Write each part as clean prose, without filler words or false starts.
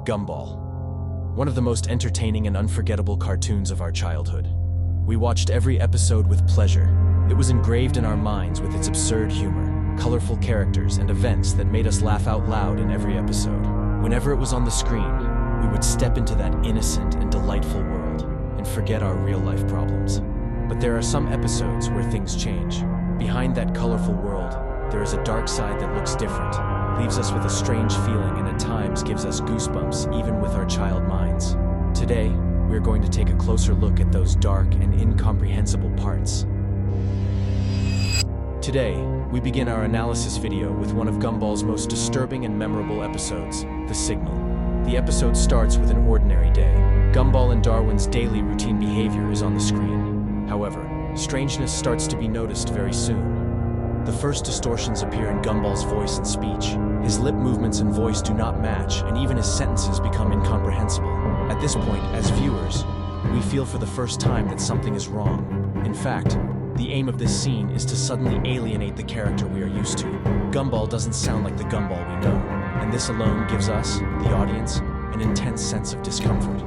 Gumball, one of the most entertaining and unforgettable cartoons of our childhood. We watched every episode with pleasure. It was engraved in our minds with its absurd humor, colorful characters, and events that made us laugh out loud in every episode. Whenever it was on the screen, we would step into that innocent and delightful world and forget our real-life problems. But there are some episodes where things change. Behind that colorful world, there is a dark side that looks different, leaves us with a strange feeling, and at times gives us goosebumps even with our child minds. Today, we're going to take a closer look at those dark and incomprehensible parts. Today, we begin our analysis video with one of Gumball's most disturbing and memorable episodes, The Signal. The episode starts with an ordinary day. Gumball and Darwin's daily routine behavior is on the screen. However, strangeness starts to be noticed very soon. The first distortions appear in Gumball's voice and speech. His lip movements and voice do not match, and even his sentences become incomprehensible. At this point, as viewers, we feel for the first time that something is wrong. In fact, the aim of this scene is to suddenly alienate the character we are used to. Gumball doesn't sound like the Gumball we know, and this alone gives us, the audience, an intense sense of discomfort.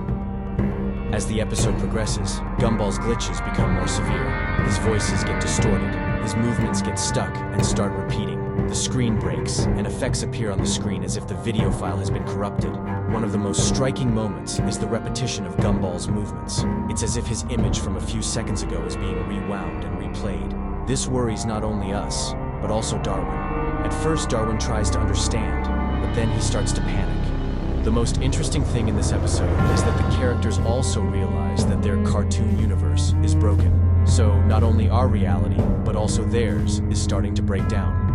As the episode progresses, Gumball's glitches become more severe. His voices get distorted, his movements get stuck and start repeating. The screen breaks, and effects appear on the screen as if the video file has been corrupted. One of the most striking moments is the repetition of Gumball's movements. It's as if his image from a few seconds ago is being rewound and replayed. This worries not only us, but also Darwin. At first, Darwin tries to understand, but then he starts to panic. The most interesting thing in this episode is that the characters also realize that their cartoon universe is broken. So not only our reality, but also theirs is starting to break down.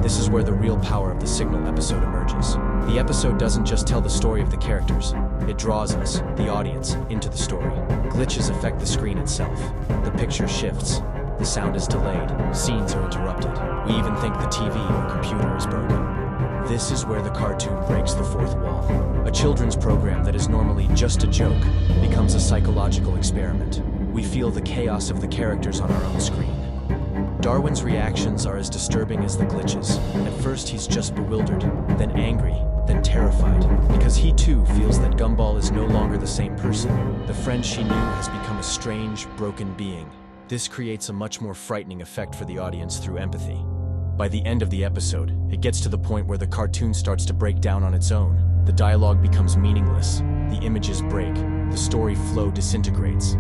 This is where the real power of the Signal episode emerges. The episode doesn't just tell the story of the characters, it draws us, the audience, into the story. Glitches affect the screen itself. The picture shifts, the sound is delayed, scenes are interrupted. We even think the TV or computer is broken. This is where the cartoon breaks the fourth wall. A children's program that is normally just a joke becomes a psychological experiment. We feel the chaos of the characters on our own screen. Darwin's reactions are as disturbing as the glitches. At first he's just bewildered, then angry, then terrified, because he too feels that Gumball is no longer the same person. The friend she knew has become a strange, broken being. This creates a much more frightening effect for the audience through empathy. By the end of the episode, it gets to the point where the cartoon starts to break down on its own. The dialogue becomes meaningless, the images break, the story flow disintegrates.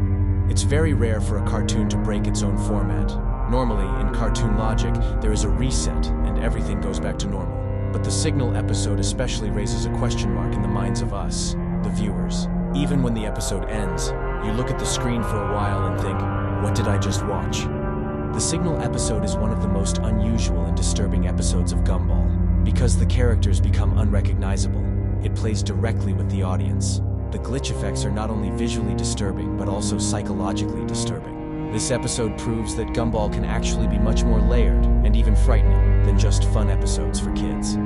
It's very rare for a cartoon to break its own format. Normally, in cartoon logic, there is a reset and everything goes back to normal. But the Signal episode especially raises a question mark in the minds of us, the viewers. Even when the episode ends, you look at the screen for a while and think, what did I just watch? The Signal episode is one of the most unusual and disturbing episodes of Gumball. Because the characters become unrecognizable, it plays directly with the audience. The glitch effects are not only visually disturbing, but also psychologically disturbing. This episode proves that Gumball can actually be much more layered and even frightening than just fun episodes for kids.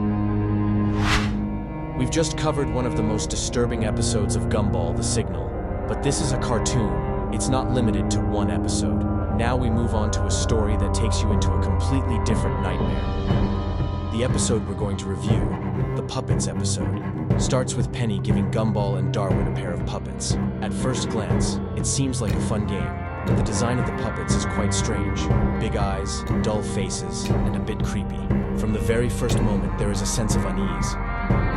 We've just covered one of the most disturbing episodes of Gumball, The Signal. But this is a cartoon. It's not limited to one episode. Now we move on to a story that takes you into a completely different nightmare. The episode we're going to review, the Puppets episode, starts with Penny giving Gumball and Darwin a pair of puppets. At first glance, it seems like a fun game, but the design of the puppets is quite strange. Big eyes, dull faces, and a bit creepy. From the very first moment, there is a sense of unease.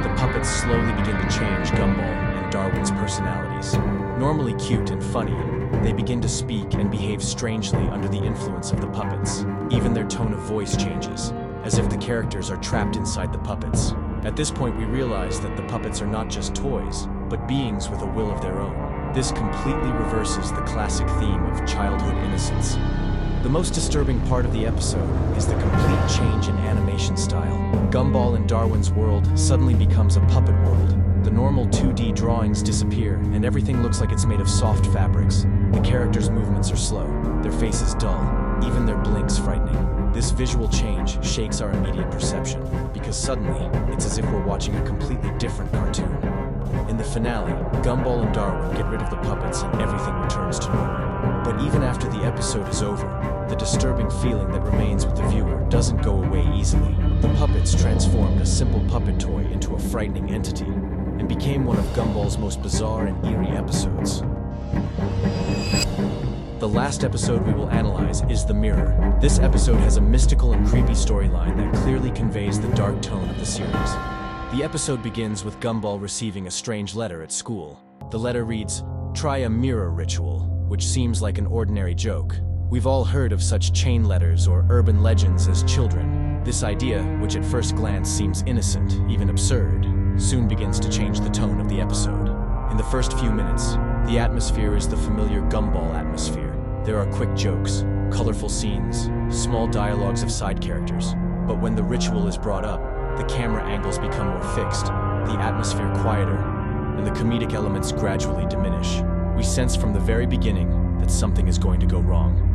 The puppets slowly begin to change Gumball and Darwin's personalities. Normally cute and funny, they begin to speak and behave strangely under the influence of the puppets. Even their tone of voice changes, as if the characters are trapped inside the puppets. At this point, we realize that the puppets are not just toys, but beings with a will of their own. This completely reverses the classic theme of childhood innocence. The most disturbing part of the episode is the complete change in animation style. Gumball and Darwin's world suddenly becomes a puppet world. The normal 2D drawings disappear, and everything looks like it's made of soft fabrics. The characters' movements are slow, their faces dull, even their blinks frightening. This visual change shakes our immediate perception, because suddenly, it's as if we're watching a completely different cartoon. In the finale, Gumball and Darwin get rid of the puppets and everything returns to normal. But even after the episode is over, the disturbing feeling that remains with the viewer doesn't go away easily. The puppets transformed a simple puppet toy into a frightening entity and became one of Gumball's most bizarre and eerie episodes. The last episode we will analyze is The Mirror. This episode has a mystical and creepy storyline that clearly conveys the dark tone of the series. The episode begins with Gumball receiving a strange letter at school. The letter reads, "Try a mirror ritual," which seems like an ordinary joke. We've all heard of such chain letters or urban legends as children. This idea, which at first glance seems innocent, even absurd, soon begins to change the tone of the episode. In the first few minutes, the atmosphere is the familiar Gumball atmosphere. There are quick jokes, colorful scenes, small dialogues of side characters. But when the ritual is brought up, the camera angles become more fixed, the atmosphere quieter, and the comedic elements gradually diminish. We sense from the very beginning that something is going to go wrong.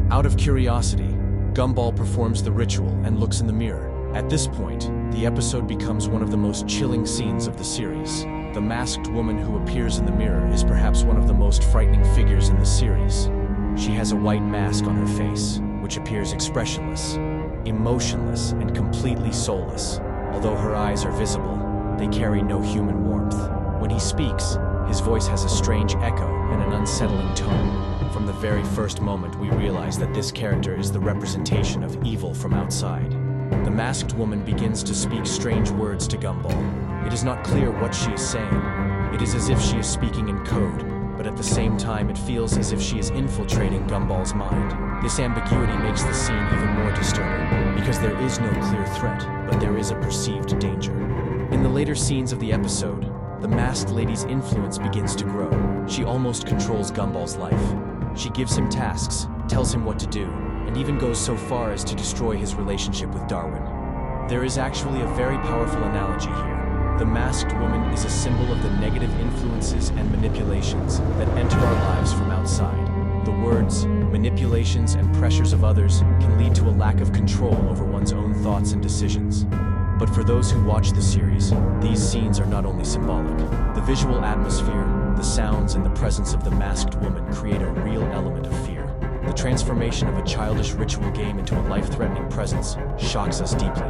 Out of curiosity, Gumball performs the ritual and looks in the mirror. At this point, the episode becomes one of the most chilling scenes of the series. The masked woman who appears in the mirror is perhaps one of the most frightening figures in the series. She has a white mask on her face, which appears expressionless, emotionless, and completely soulless. Although her eyes are visible, they carry no human warmth. When he speaks, his voice has a strange echo and an unsettling tone. From the very first moment, we realize that this character is the representation of evil from outside. The masked woman begins to speak strange words to Gumball. It is not clear what she is saying. It is as if she is speaking in code, but at the same time it feels as if she is infiltrating Gumball's mind. This ambiguity makes the scene even more disturbing, because there is no clear threat, but there is a perceived danger. In the later scenes of the episode, the masked lady's influence begins to grow. She almost controls Gumball's life. She gives him tasks, tells him what to do, and even goes so far as to destroy his relationship with Darwin. There is actually a very powerful analogy here. The masked woman is a symbol of the negative influences and manipulations that enter our lives from outside. The words, manipulations, and pressures of others can lead to a lack of control over one's own thoughts and decisions. But for those who watch the series, these scenes are not only symbolic. The visual atmosphere, the sounds, and the presence of the masked woman create a real element of fear. The transformation of a childish ritual game into a life-threatening presence shocks us deeply.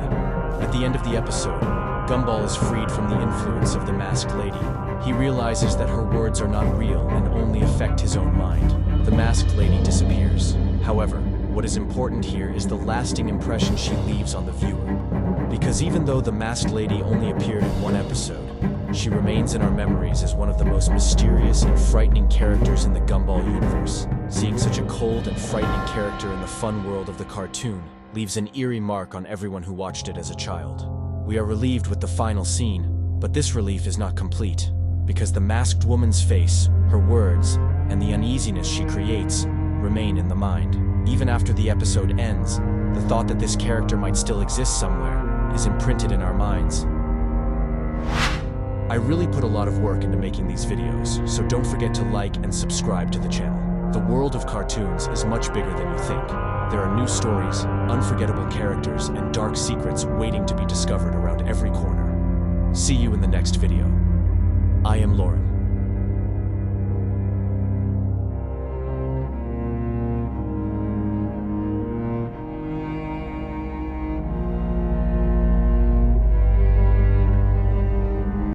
At the end of the episode, Gumball is freed from the influence of the masked lady. He realizes that her words are not real and only affect his own mind. The masked lady disappears. However, what is important here is the lasting impression she leaves on the viewer. Because even though the masked lady only appeared in one episode, she remains in our memories as one of the most mysterious and frightening characters in the Gumball universe. Seeing such a cold and frightening character in the fun world of the cartoon leaves an eerie mark on everyone who watched it as a child. We are relieved with the final scene, but this relief is not complete, because the masked woman's face, her words, and the uneasiness she creates remain in the mind. Even after the episode ends, the thought that this character might still exist somewhere is imprinted in our minds. I really put a lot of work into making these videos, so don't forget to like and subscribe to the channel. The world of cartoons is much bigger than you think. There are new stories, unforgettable characters, and dark secrets waiting to be discovered around every corner. See you in the next video. I am Lauren.